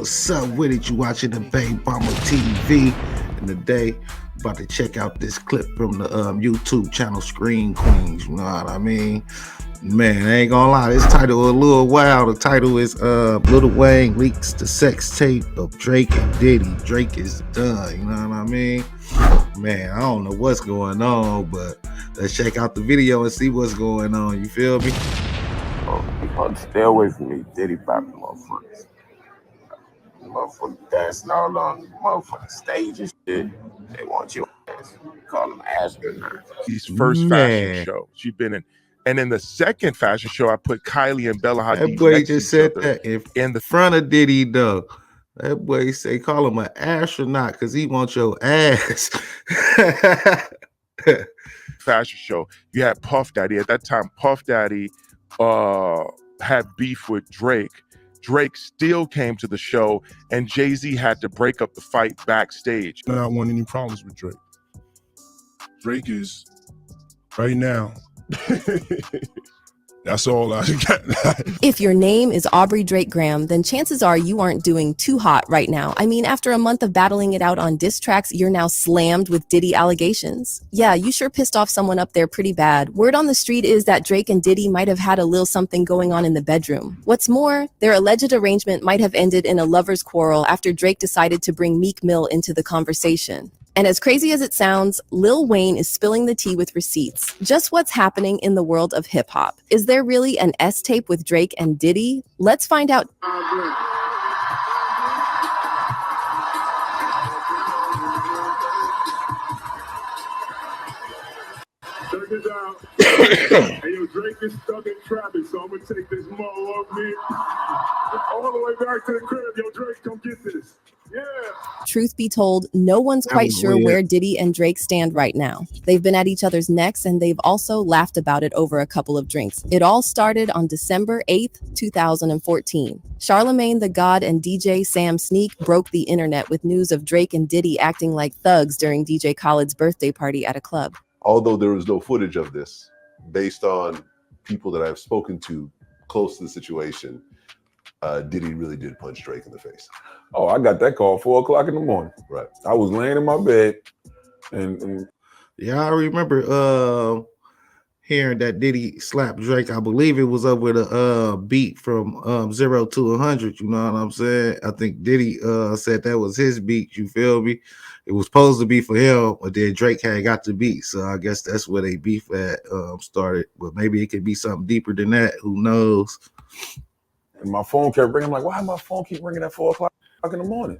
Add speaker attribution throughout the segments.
Speaker 1: What's up with it? You watching the Babe Bomber TV, and today about to check out this clip from the YouTube channel Screen Queens. You know what I mean? Man, I ain't gonna lie, this title a little wild. The title is Lil Wayne leaks the sex tape of Drake and Diddy. Drake is done, you know what I mean? Man, I don't know what's going on, but let's check out the video and see what's going on. You feel me?
Speaker 2: Oh, stay away from me, Diddy popping motherfuckers. Motherfuckers dancing all on motherfucking stage and shit. They want your ass. Call them astronauts.
Speaker 3: His first fashion show she'd been in. And in the second fashion show, I put Kylie and Bella Hadid
Speaker 1: That boy
Speaker 3: next
Speaker 1: just
Speaker 3: to each
Speaker 1: said
Speaker 3: other
Speaker 1: that
Speaker 3: in the
Speaker 1: front of Diddy, though. That boy say call him an astronaut because he wants your ass.
Speaker 3: fashion show. You had Puff Daddy. At that time, Puff Daddy had beef with Drake. Drake still came to the show, and Jay-Z had to break up the fight backstage.
Speaker 4: I don't want any problems with Drake. Drake is, right now, that's all I got.
Speaker 5: If your name is Aubrey Drake Graham, then chances are you aren't doing too hot right now. I mean, after a month of battling it out on diss tracks, you're now slammed with Diddy allegations. Yeah, you sure pissed off someone up there pretty bad. Word on the street is that Drake and Diddy might have had a little something going on in the bedroom. What's more, their alleged arrangement might have ended in a lover's quarrel after Drake decided to bring Meek Mill into the conversation. And as crazy as it sounds, Lil Wayne is spilling the tea with receipts. Just what's happening in the world of hip-hop. Is there really an S-tape with Drake and Diddy? Let's find out.
Speaker 6: Check this out. Hey, yo, Drake is stuck in traffic, so I'm going to take this mother up me all the way back to the crib. Yo, Drake, come get this. Yeah.
Speaker 5: Truth be told, no one's quite sure where Diddy and Drake stand right now. They've been at each other's necks, and they've also laughed about it over a couple of drinks. It all started on December 8th, 2014. Charlemagne the God and DJ Sam Sneak broke the internet with news of Drake and Diddy acting like thugs during DJ Khaled's birthday party at a club.
Speaker 7: Although there was no footage of this, based on people that I've spoken to close to the situation, Diddy really did punch Drake in the face.
Speaker 2: Oh, I got that call 4 o'clock in the morning.
Speaker 7: Right.
Speaker 2: I was laying in my bed and
Speaker 1: yeah, I remember hearing that Diddy slapped Drake. I believe it was over the beat from 0 to 100. You know what I'm saying? I think Diddy said that was his beat. You feel me? It was supposed to be for him, but then Drake had got the beat. So I guess that's where they beef at started. But maybe it could be something deeper than that. Who knows?
Speaker 2: And my phone kept ringing. I'm like, why my phone keep ringing at 4 o'clock in the morning?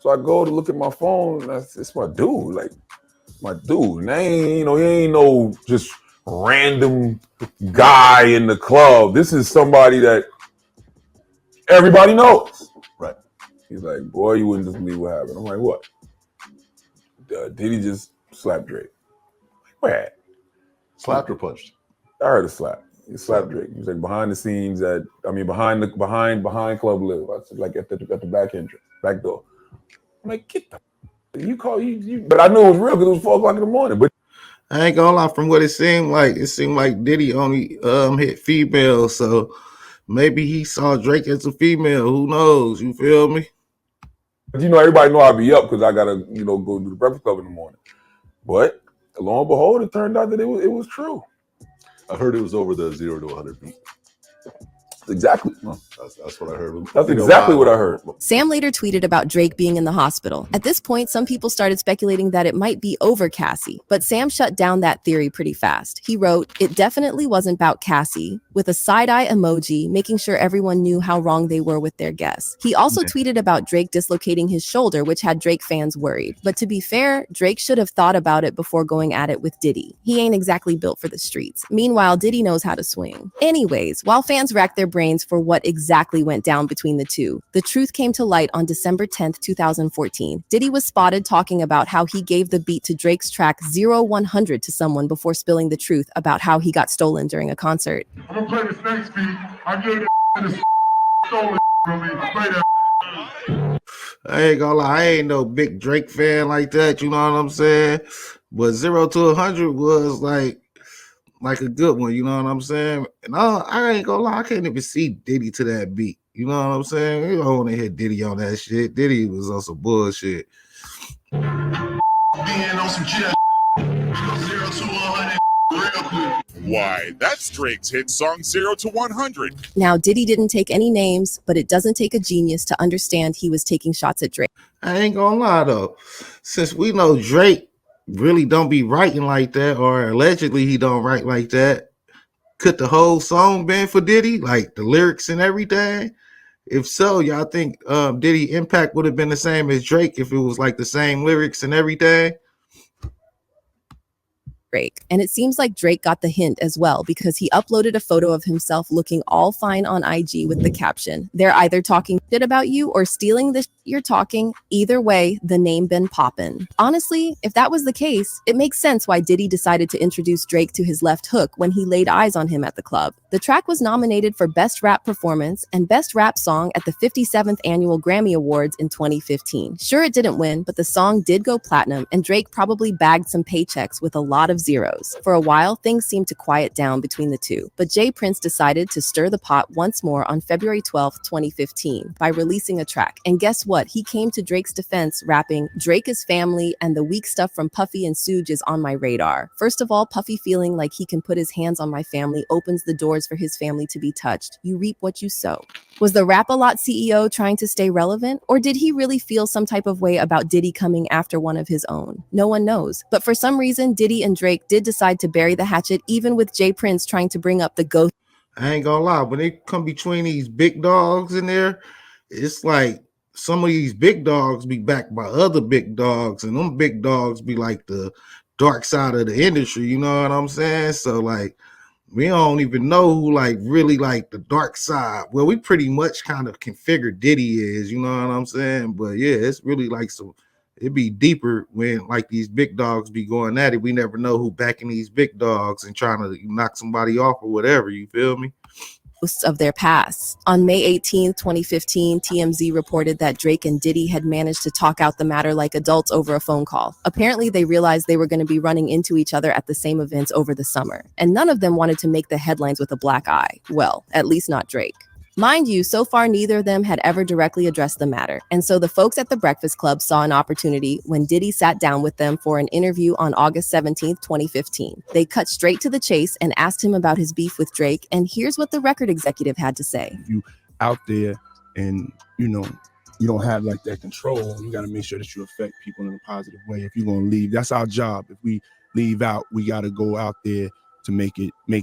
Speaker 2: So I go to look at my phone, and it's my dude, like my dude. And he ain't no just random guy in the club. This is somebody that everybody knows.
Speaker 7: Right.
Speaker 2: He's like, boy, you wouldn't just believe what happened. I'm like, what? Did he just slap Drake? Where at?
Speaker 7: Slapped or punched?
Speaker 2: I heard a slap. He slapped Drake. He was like behind the scenes behind Club Live. I said, like at the back entrance, back door. I'm like, get the you call you. But I knew it was real because it was 4 o'clock in the morning. But
Speaker 1: I ain't gonna lie, from what it seemed like Diddy only hit females, so maybe he saw Drake as a female. Who knows? You feel me?
Speaker 2: Everybody know I'll be up because I gotta go to the Breakfast Club in the morning. But lo and behold, it turned out that it was true.
Speaker 7: I heard it was over the 0 to 100 beat.
Speaker 2: Exactly.
Speaker 7: That's what I heard.
Speaker 2: That's exactly what I heard.
Speaker 5: Sam later tweeted about Drake being in the hospital. At this point, some people started speculating that it might be over Cassie, but Sam shut down that theory pretty fast. He wrote, "It definitely wasn't about Cassie," with a side-eye emoji, making sure everyone knew how wrong they were with their guess. He also tweeted about Drake dislocating his shoulder, which had Drake fans worried. But to be fair, Drake should have thought about it before going at it with Diddy. He ain't exactly built for the streets. Meanwhile, Diddy knows how to swing. Anyways, while fans racked their brains for what exactly went down between the two, the truth came to light on December 10th, 2014. Diddy was spotted talking about how he gave the beat to Drake's track 0-100 to someone before spilling the truth about how he got stolen during a concert.
Speaker 6: I'm going to play this next beat. I gave this stolen from me. Play that.
Speaker 1: I ain't gonna lie, I ain't no big Drake fan like that. You know what I'm saying? But 0 to 100 was like a good one, you know what I'm saying? And I ain't gonna lie, I can't even see Diddy to that beat. You know what I'm saying? You don't want to hear Diddy on that shit. Diddy was on some bullshit.
Speaker 6: Being on some shit. 0 to 100 real quick.
Speaker 3: Why, that's Drake's hit song 0 to 100.
Speaker 5: Now, Diddy didn't take any names, but it doesn't take a genius to understand he was taking shots at Drake.
Speaker 1: I ain't gonna lie though, since we know Drake really don't be writing like that, or allegedly he don't write like that, could the whole song been for Diddy, like the lyrics and everything? If so, y'all think Diddy impact would have been the same as Drake if it was like the same lyrics and everything?
Speaker 5: Drake. And it seems like Drake got the hint as well, because he uploaded a photo of himself looking all fine on IG with the caption, "They're either talking shit about you or stealing the shit you're talking. Either way, the name been poppin'." Honestly, if that was the case, it makes sense why Diddy decided to introduce Drake to his left hook when he laid eyes on him at the club. The track was nominated for Best Rap Performance and Best Rap Song at the 57th Annual Grammy Awards in 2015. Sure, it didn't win, but the song did go platinum, and Drake probably bagged some paychecks with a lot of zeros. For a while, things seemed to quiet down between the two, but Jay Prince decided to stir the pot once more on February 12, 2015, by releasing a track. And guess what? He came to Drake's defense, rapping, "Drake is family, and the weak stuff from Puffy and Suge is on my radar." First of all, Puffy feeling like he can put his hands on my family opens the doors for his family to be touched. You reap what you sow. Was the Rap-A-Lot CEO trying to stay relevant, or did he really feel some type of way about Diddy coming after one of his own? No one knows. But for some reason, Diddy and Drake did decide to bury the hatchet, even with Jay Prince trying to bring up the ghost.
Speaker 1: I ain't gonna lie, when they come between these big dogs in there, it's like some of these big dogs be backed by other big dogs, and them big dogs be like the dark side of the industry, you know what I'm saying? So like we don't even know who like really like the dark side. Well, we pretty much kind of can figure Diddy is, you know what I'm saying? But yeah, it's really like some, it'd be deeper when like these big dogs be going at it. We never know who backing these big dogs and trying to knock somebody off or whatever, you feel me?
Speaker 5: Of their past. On May 18, 2015, TMZ reported that Drake and Diddy had managed to talk out the matter like adults over a phone call. Apparently, they realized they were going to be running into each other at the same events over the summer, and none of them wanted to make the headlines with a black eye. Well, at least not Drake. Mind you, so far neither of them had ever directly addressed the matter, and so the folks at the Breakfast Club saw an opportunity when Diddy sat down with them for an interview on August 17th, 2015. They cut straight to the chase and asked him about his beef with Drake, and here's what the record executive had to say.
Speaker 8: If you out there and, you know, you don't have like that control, you got to make sure that you affect people in a positive way. If you're going to leave, that's our job. If we leave out, we got to go out there to make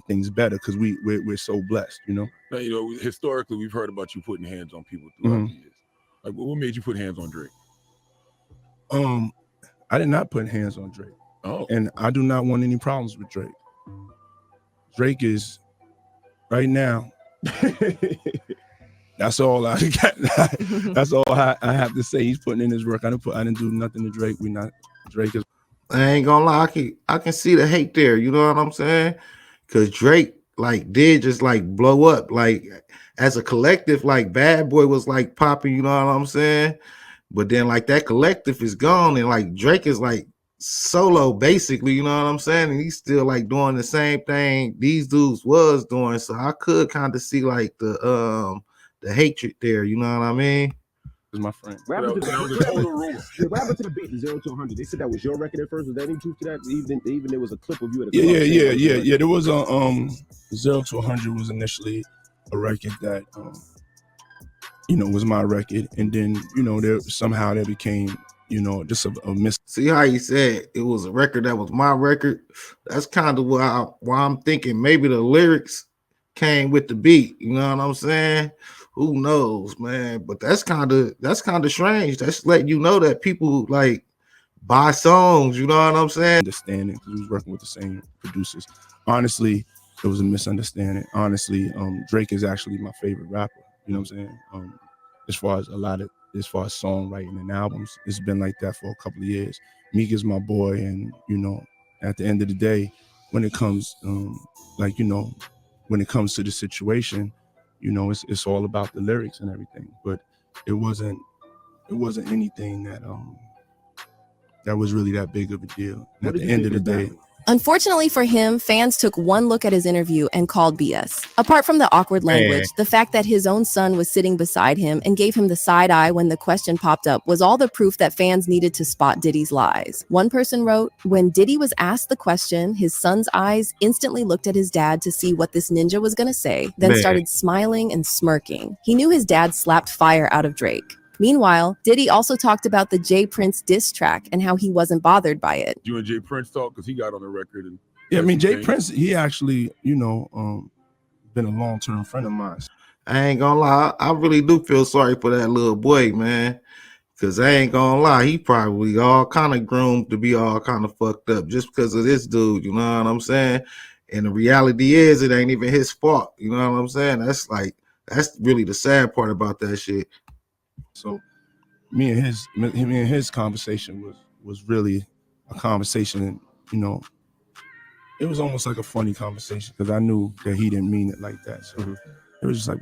Speaker 8: things better, because we're so blessed, you know.
Speaker 2: Now, you know, historically, we've heard about you putting hands on people throughout the years. Like, what made you put hands on Drake?
Speaker 8: I did not put hands on Drake.
Speaker 2: Oh,
Speaker 8: and I do not want any problems with Drake. Drake is right now. That's all I got. That's all I have to say. He's putting in his work. I didn't do nothing to Drake. Drake is.
Speaker 1: I ain't gonna lie, I can see the hate there, you know what I'm saying? Because Drake like did just like blow up, like as a collective, like Bad Boy was like popping, you know what I'm saying? But then like that collective is gone, and like Drake is like solo basically, you know what I'm saying? And he's still like doing the same thing these dudes was doing. So I could kind of see like the hatred there, you know what I mean?
Speaker 8: Is my friend.
Speaker 9: What happened to the beat, the 0 to 100? They said that was your record at first. Was there any truth to that? Even there was a clip of you at a
Speaker 8: Yeah. There was a 0 to 100 was initially a record that was my record, and then there became just a miss.
Speaker 1: See how you said it was a record that was my record? That's kind of why I'm thinking maybe the lyrics came with the beat. You know what I'm saying? Who knows, man? But that's kind of strange. That's letting you know that people like buy songs. You know what I'm saying?
Speaker 8: Understanding, because we was working with the same producers. Honestly, it was a misunderstanding. Honestly, Drake is actually my favorite rapper. You know what I'm saying? As far as songwriting and albums, it's been like that for a couple of years. Meek is my boy, and at the end of the day, when it comes when it comes to the situation, it's all about the lyrics and everything. But it wasn't anything that was really that big of a deal. And at the end of the day,
Speaker 5: Unfortunately for him, fans took one look at his interview and called BS. Apart from the awkward language, the fact that his own son was sitting beside him and gave him the side eye when the question popped up was all the proof that fans needed to spot Diddy's lies. One person wrote, "When Diddy was asked the question, his son's eyes instantly looked at his dad to see what this ninja was gonna say, then started smiling and smirking. He knew his dad slapped fire out of Drake." Meanwhile, Diddy also talked about the Jay Prince diss track and how he wasn't bothered by it.
Speaker 2: You and Jay Prince talk because he got on the record. And
Speaker 8: yeah, I mean, Jay Prince, he actually, been a long-term friend of mine.
Speaker 1: I ain't gonna lie, I really do feel sorry for that little boy, man. Cause I ain't gonna lie, he probably all kind of groomed to be all kind of fucked up just because of this dude, you know what I'm saying? And the reality is it ain't even his fault, you know what I'm saying? That's really the sad part about that shit.
Speaker 8: So me and his conversation was really a conversation, and it was almost like a funny conversation because I knew that he didn't mean it like that. So it was just like,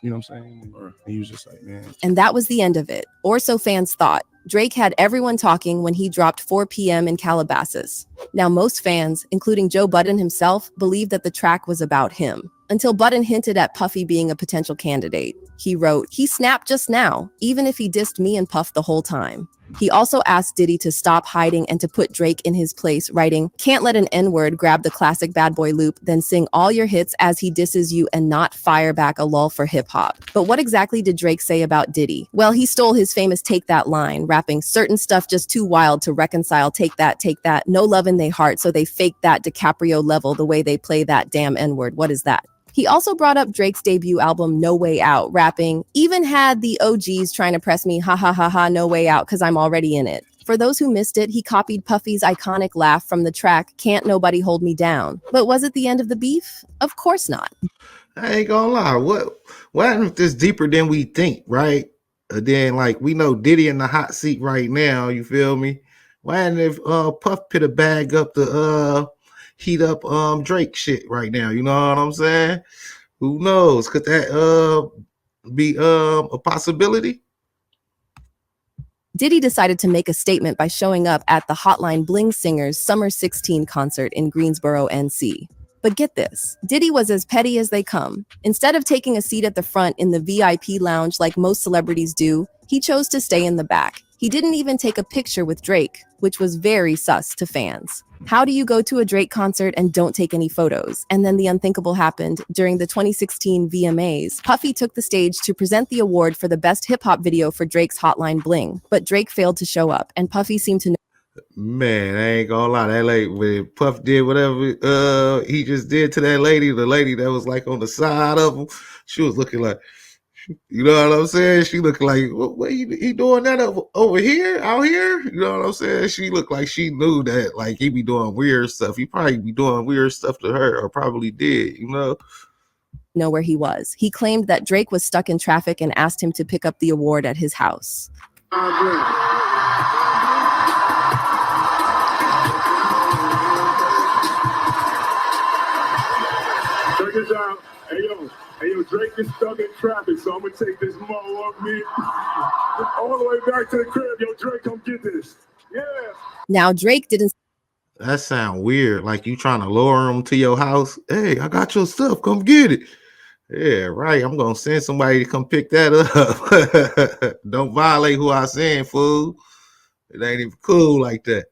Speaker 8: you know what I'm saying? And he was just like, man.
Speaker 5: And that was the end of it, or so fans thought. Drake had everyone talking when he dropped 4 p.m. in Calabasas. Now, most fans, including Joe Budden himself, believed that the track was about him, until Budden hinted at Puffy being a potential candidate. He wrote, "He snapped just now, even if he dissed me and Puff the whole time." He also asked Diddy to stop hiding and to put Drake in his place, writing, "Can't let an N-word grab the classic bad boy loop, then sing all your hits as he disses you and not fire back a lull for hip-hop." But what exactly did Drake say about Diddy? Well, he stole his famous Take That line, rapping, "Certain stuff just too wild to reconcile, take that, no love in they heart, so they fake that DiCaprio level the way they play that damn N-word, what is that?" He also brought up Drake's debut album, No Way Out, rapping, "Even had the OGs trying to press me, ha ha ha ha, no way out, cause I'm already in it." For those who missed it, he copied Puffy's iconic laugh from the track, Can't Nobody Hold Me Down. But was it the end of the beef? Of course not.
Speaker 1: I ain't gonna lie, what happened if this deeper than we think, right? Then we know Diddy in the hot seat right now, you feel me? What happened if Puff put a bag up to heat up Drake shit right now, you know what I'm saying? Who knows? Could that be a possibility?
Speaker 5: Diddy decided to make a statement by showing up at the Hotline Bling Singers Summer 16 concert in Greensboro, NC. But get this, Diddy was as petty as they come. Instead of taking a seat at the front in the VIP lounge like most celebrities do, he chose to stay in the back. He didn't even take a picture with Drake, which was very sus to fans. How do you go to a Drake concert and don't take any photos? And then the unthinkable happened. During the 2016 VMAs, Puffy took the stage to present the award for the best hip-hop video for Drake's Hotline Bling. But Drake failed to show up, and Puffy seemed to know.
Speaker 1: Man, I ain't gonna lie, that lady, when Puff did whatever he just did to that lady, the lady that was on the side of him, she was looking like, you know what I'm saying? She looked like, what he doing that over here, out here? You know what I'm saying? She looked like she knew that, he be doing weird stuff. He probably be doing weird stuff to her, or probably did,
Speaker 5: know where he was. He claimed that Drake was stuck in traffic and asked him to pick up the award at his house.
Speaker 6: Check this out. Hey, yo, Drake is stuck in traffic, so I'm going to take this mo up me all the way back to the crib. Yo, Drake, come get this. Yeah.
Speaker 5: Now, Drake didn't.
Speaker 1: That sound weird. Like you trying to lure him to your house. Hey, I got your stuff. Come get it. Yeah, right. I'm going to send somebody to come pick that up. Don't violate who I send, fool. It ain't even cool like that.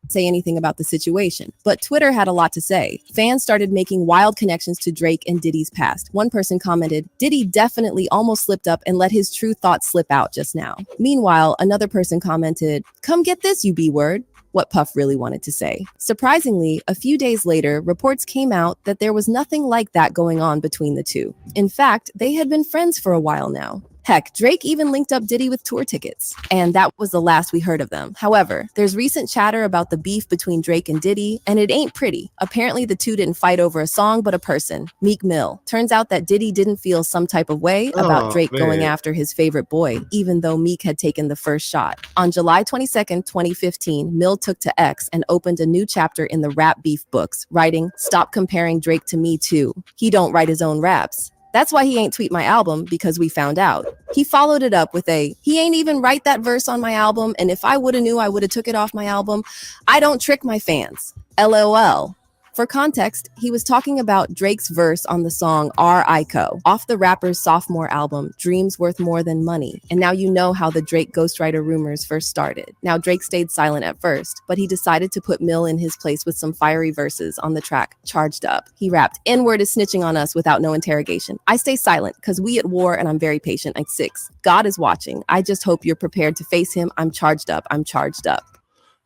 Speaker 5: Say anything about the situation, but Twitter had a lot to say. Fans started making wild connections to Drake and Diddy's past. One person commented, "Diddy definitely almost slipped up and let his true thoughts slip out just now." Meanwhile, another person commented, "Come get this, you B-word," what Puff really wanted to say. Surprisingly, a few days later, reports came out that there was nothing like that going on between the two. In fact, they had been friends for a while now. Heck, Drake even linked up Diddy with tour tickets. And that was the last we heard of them. However, there's recent chatter about the beef between Drake and Diddy, and it ain't pretty. Apparently, the two didn't fight over a song, but a person, Meek Mill. Turns out that Diddy didn't feel some type of way about Drake going after his favorite boy, even though Meek had taken the first shot. On July 22nd, 2015, Mill took to X and opened a new chapter in the rap beef books, writing, "Stop comparing Drake to me too. He don't write his own raps. That's why he ain't tweet my album, because we found out." He followed it up with he ain't even write that verse on my album, and if I woulda knew, I woulda took it off my album. I don't trick my fans. LOL. For context, he was talking about Drake's verse on the song R.I.C.O. off the rapper's sophomore album, Dreams Worth More Than Money. And now you know how the Drake ghostwriter rumors first started. Now, Drake stayed silent at first, but he decided to put Mill in his place with some fiery verses on the track, Charged Up. He rapped, N-word is snitching on us without no interrogation. I stay silent, because we at war and I'm very patient. I'm 6. God is watching. I just hope you're prepared to face him. I'm charged up. I'm charged up.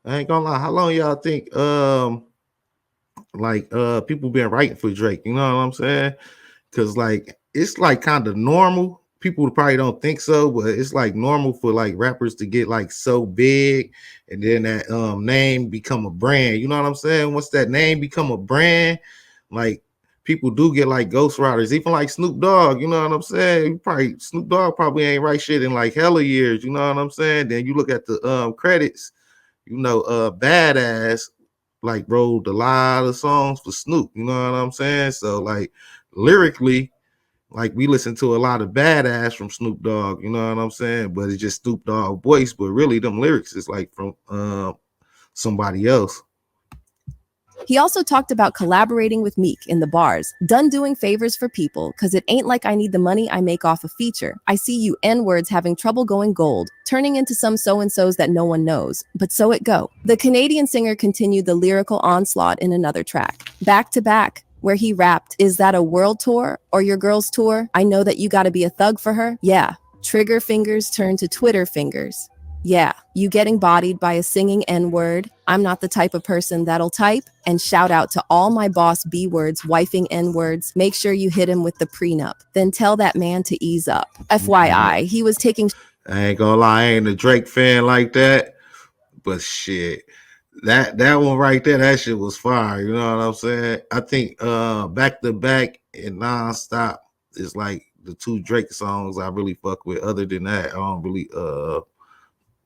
Speaker 1: I ain't gonna lie. How long y'all think people been writing for Drake? You know what I'm saying? Because like it's like kind of normal. People probably don't think so, but it's like normal for like rappers to get like so big and then that name become a brand. You know what I'm saying? Once that name become a brand, like people do get like ghostwriters, even like Snoop Dogg. You know what I'm saying? Snoop Dogg probably ain't write shit in like hella years. You know what I'm saying? Then you look at the credits. You know, Badass like wrote a lot of songs for Snoop. You know what I'm saying? So like lyrically, like we listen to a lot of Badass from Snoop Dogg. You know what I'm saying? But it's just Snoop Dogg voice. But really, them lyrics is like from somebody else.
Speaker 5: He also talked about collaborating with Meek in the bars, done doing favors for people, cause it ain't like I need the money I make off a feature. I see you N-words having trouble going gold, turning into some so-and-sos that no one knows, but so it go. The Canadian singer continued the lyrical onslaught in another track, Back to Back, where he rapped, is that a world tour or your girl's tour? I know that you gotta be a thug for her. Yeah, trigger fingers turn to Twitter fingers. Yeah, you getting bodied by a singing N-word. I'm not the type of person that'll type. And shout out to all my boss B-words, wifing N-words. Make sure you hit him with the prenup. Then tell that man to ease up. FYI, he was taking...
Speaker 1: I ain't gonna lie, I ain't a Drake fan like that. But shit, that one right there, that shit was fire. You know what I'm saying? I think Back to Back and Nonstop is like the 2 Drake songs I really fuck with. Other than that, I don't really...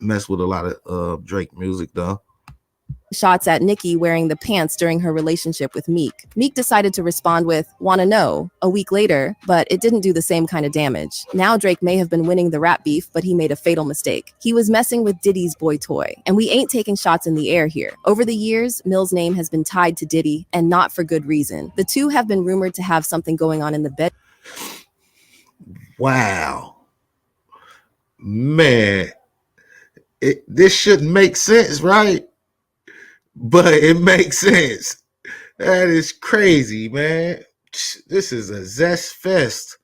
Speaker 1: mess with a lot of Drake music though.
Speaker 5: Shots at Nicki wearing the pants during her relationship with Meek. Meek decided to respond with, wanna know, a week later, but it didn't do the same kind of damage. Now Drake may have been winning the rap beef, but he made a fatal mistake. He was messing with Diddy's boy toy, and we ain't taking shots in the air here. Over the years, Mill's name has been tied to Diddy, and not for good reason. The two have been rumored to have something going on in the bed.
Speaker 1: Wow. Man. This shouldn't make sense, right? But it makes sense. That is crazy, man. This is a zest fest.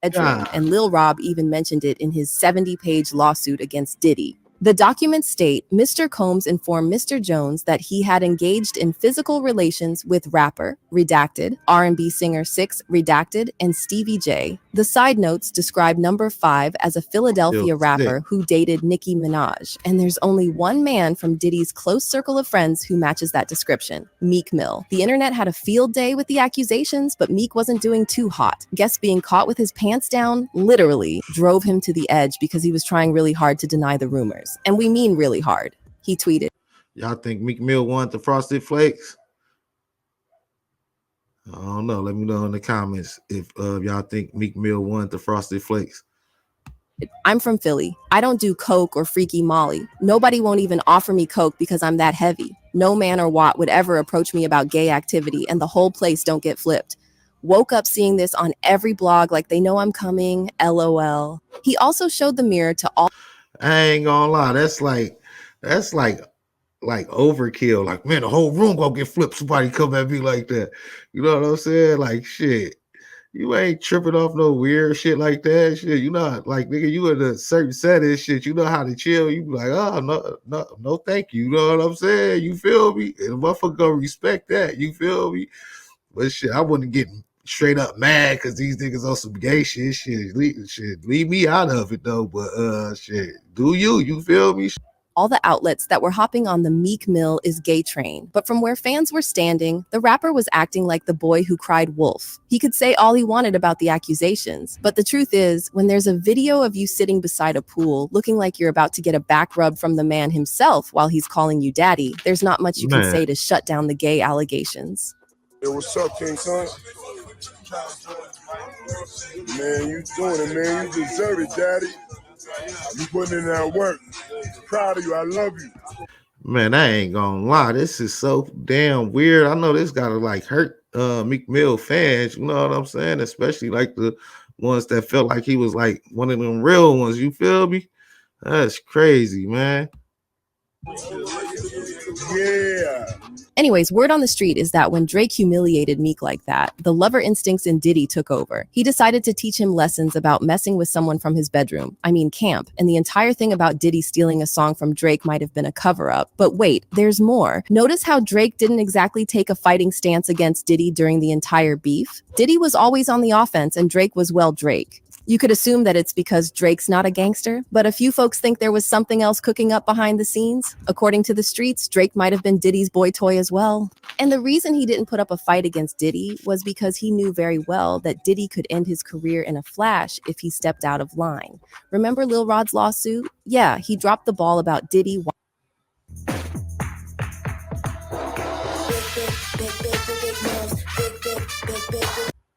Speaker 5: And Lil Rob even mentioned it in his 70-page lawsuit against Diddy. The documents state Mr. Combs informed Mr. Jones that he had engaged in physical relations with rapper, redacted, R&B singer 6, redacted, and Stevie J. The side notes describe number 5 as a Philadelphia rapper who dated Nicki Minaj. And there's only one man from Diddy's close circle of friends who matches that description, Meek Mill. The internet had a field day with the accusations, but Meek wasn't doing too hot. Guess being caught with his pants down literally drove him to the edge because he was trying really hard to deny the rumors. And we mean really hard. He tweeted,
Speaker 1: y'all think Meek Mill wanted the Frosted Flakes? I don't know. Let me know in the comments if y'all think Meek Mill wanted the Frosted Flakes.
Speaker 5: I'm from Philly. I don't do coke or freaky Molly. Nobody won't even offer me coke because I'm that heavy. No man or Watt would ever approach me about gay activity, and the whole place don't get flipped. Woke up seeing this on every blog like they know I'm coming, LOL. He also showed the mirror to all...
Speaker 1: I ain't gonna lie, that's like overkill. Like, man, the whole room gonna get flipped. Somebody come at me like that. You know what I'm saying? Like, shit, you ain't tripping off no weird shit like that. Shit, you know, like, nigga, you in a certain setting, shit. You know how to chill. You be like, oh no, thank you. You know what I'm saying? You feel me? And the motherfucker gonna respect that. You feel me? But shit, I wouldn't get straight up mad because these niggas on some gay shit. Leave me out of it though. But shit, do you feel me?
Speaker 5: All the outlets that were hopping on the Meek Mill is gay train. But from where fans were standing, the rapper was acting like the boy who cried wolf. He could say all he wanted about the accusations. But the truth is, when there's a video of you sitting beside a pool, looking like you're about to get a back rub from the man himself while he's calling you daddy, there's not much you can say to shut down the gay allegations.
Speaker 6: Hey, what's up, King Son? Man, you doing it, man. You deserve it, daddy. You putting in that work. Proud of you. I love you.
Speaker 1: Man, I ain't gonna lie. This is so damn weird. I know this gotta like hurt Meek Mill fans, you know what I'm saying? Especially like the ones that felt like he was like one of them real ones. You feel me? That's crazy, man.
Speaker 6: Yeah.
Speaker 5: Anyways, word on the street is that when Drake humiliated Meek like that, the lover instincts in Diddy took over. He decided to teach him lessons about messing with someone from his bedroom. I mean, camp. And the entire thing about Diddy stealing a song from Drake might have been a cover-up. But wait, there's more. Notice how Drake didn't exactly take a fighting stance against Diddy during the entire beef? Diddy was always on the offense and Drake was, well, Drake. You could assume that it's because Drake's not a gangster, but a few folks think there was something else cooking up behind the scenes. According to the streets, Drake might have been Diddy's boy toy as well. And the reason he didn't put up a fight against Diddy was because he knew very well that Diddy could end his career in a flash if he stepped out of line. Remember Lil Rod's lawsuit? Yeah, he dropped the ball about Diddy.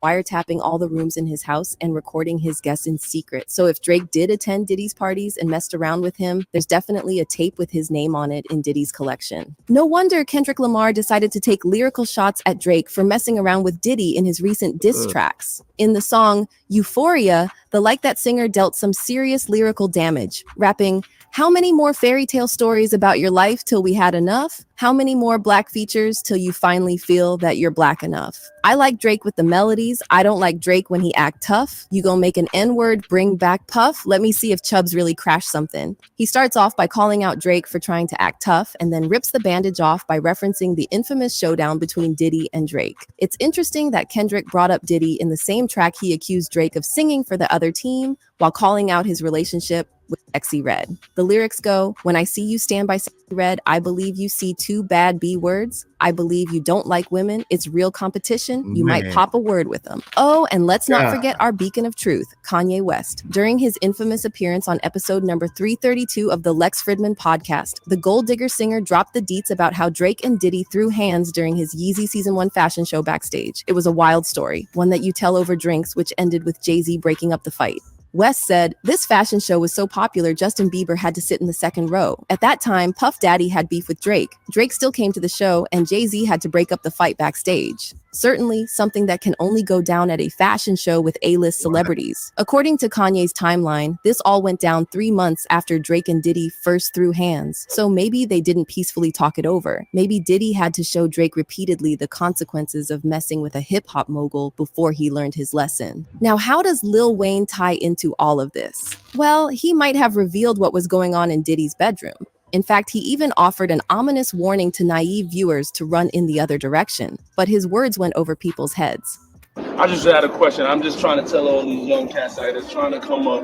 Speaker 5: Wiretapping all the rooms in his house and recording his guests in secret. So if Drake did attend Diddy's parties and messed around with him, there's definitely a tape with his name on it in Diddy's collection. No wonder Kendrick Lamar decided to take lyrical shots at Drake for messing around with Diddy in his recent diss tracks. In the song Euphoria, the Like That singer dealt some serious lyrical damage, rapping, "How many more fairy tale stories about your life till we had enough? How many more black features till you finally feel that you're black enough?" I like Drake with the melodies. I don't like Drake when he act tough. You gon' make an N-word, bring back Puff? Let me see if Chubbs really crashed something. He starts off by calling out Drake for trying to act tough and then rips the bandage off by referencing the infamous showdown between Diddy and Drake. It's interesting that Kendrick brought up Diddy in the same track he accused Drake of singing for the other team while calling out his relationship with Sexy Red. The lyrics go, "When I see you stand by Sexy Red, I believe you see two bad B words. I believe you don't like women. It's real competition. You might pop a word with them." Oh, and let's not forget our beacon of truth, Kanye West. During his infamous appearance on episode number 332 of the Lex Fridman podcast, the Gold Digger singer dropped the deets about how Drake and Diddy threw hands during his Yeezy Season 1 fashion show backstage. It was a wild story, one that you tell over drinks, which ended with Jay-Z breaking up the fight. West said, "This fashion show was so popular, Justin Bieber had to sit in the second row. At that time, Puff Daddy had beef with Drake. Drake still came to the show, and Jay-Z had to break up the fight backstage." Certainly, something that can only go down at a fashion show with A-list celebrities. According to Kanye's timeline, this all went down 3 months after Drake and Diddy first threw hands. So maybe they didn't peacefully talk it over. Maybe Diddy had to show Drake repeatedly the consequences of messing with a hip-hop mogul before he learned his lesson. Now, how does Lil Wayne tie into all of this? Well, he might have revealed what was going on in Diddy's bedroom. In fact, he even offered an ominous warning to naive viewers to run in the other direction, but his words went over people's heads.
Speaker 10: I just had a question. I'm just trying to tell all these young cats out there trying to come up,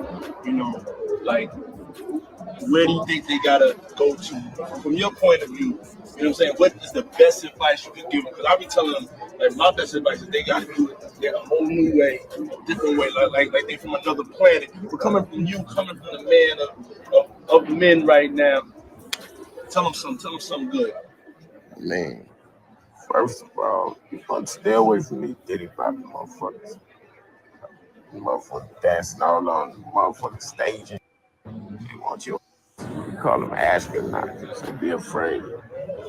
Speaker 10: like, where do you think they gotta go to? From your point of view, you know what I'm saying? What is the best advice you can give them? Because I be telling them, like, my best advice is they gotta do it a whole new way, different way, like they from another planet. We're coming from you, coming from the man of men right now. Tell them something good.
Speaker 11: Man, first of all, you want to stay away from these Diddy popping motherfuckers. Motherfuckers dancing all on the motherfucking stage. They want you to call them astronauts. So be afraid.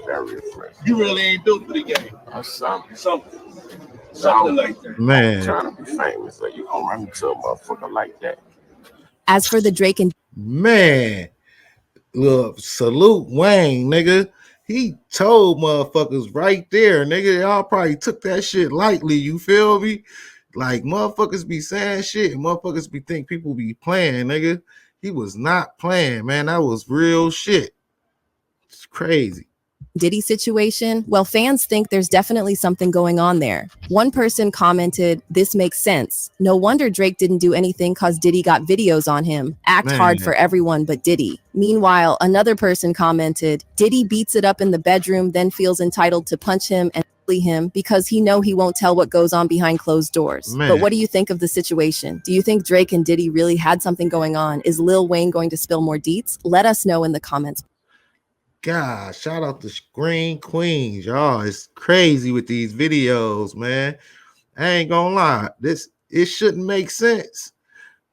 Speaker 11: Very afraid.
Speaker 10: You really ain't built for the game.
Speaker 11: Or something.
Speaker 10: Something like that.
Speaker 1: Man.
Speaker 11: I'm trying to be famous, so you gonna run into a motherfucker like that.
Speaker 5: As for the Drake and
Speaker 1: Man, look, salute Wayne, nigga. He told motherfuckers right there, nigga. Y'all probably took that shit lightly. You feel me? Like motherfuckers be saying shit, and motherfuckers be think people be playing, nigga. He was not playing, man. That was real shit. It's crazy.
Speaker 5: Diddy situation? Well, fans think there's definitely something going on there. One person commented, "This makes sense. No wonder Drake didn't do anything cause Diddy got videos on him. Act hard for everyone but Diddy." Meanwhile, another person commented, "Diddy beats it up in the bedroom, then feels entitled to punch him and bully him because he won't tell what goes on behind closed doors."
Speaker 1: Man.
Speaker 5: But what do you think of the situation? Do you think Drake and Diddy really had something going on? Is Lil Wayne going to spill more deets? Let us know in the comments.
Speaker 1: God, shout out to Screen Queens, y'all. It's crazy with these videos, man. I ain't gonna lie. It shouldn't make sense,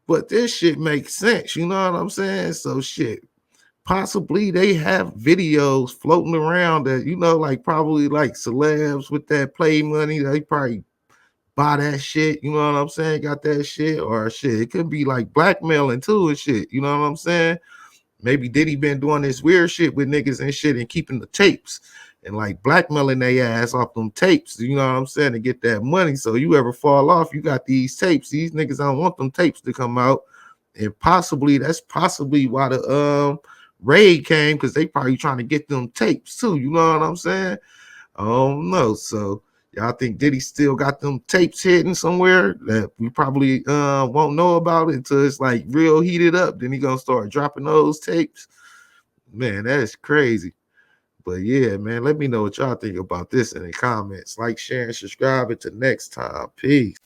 Speaker 1: but this shit makes sense. You know what I'm saying? So shit. possibly they have videos floating around that, you know, like probably like celebs with that play money. They probably buy that shit, you know what I'm saying? Got that shit, or shit. It could be like blackmailing too and shit, you know what I'm saying? Maybe Diddy been doing this weird shit with niggas and shit and keeping the tapes and like blackmailing their ass off them tapes, you know what I'm saying, to get that money. So you ever fall off, you got these tapes. These niggas don't want them tapes to come out. And possibly that's possibly why the raid came, because they probably trying to get them tapes too, you know what I'm saying? I don't know. So y'all think Diddy still got them tapes hidden somewhere that we probably won't know about until it's like real heated up? Then he gonna start dropping those tapes. Man, that is crazy. But yeah, man, let me know what y'all think about this in the comments. Like, share, and subscribe. Until next time. Peace.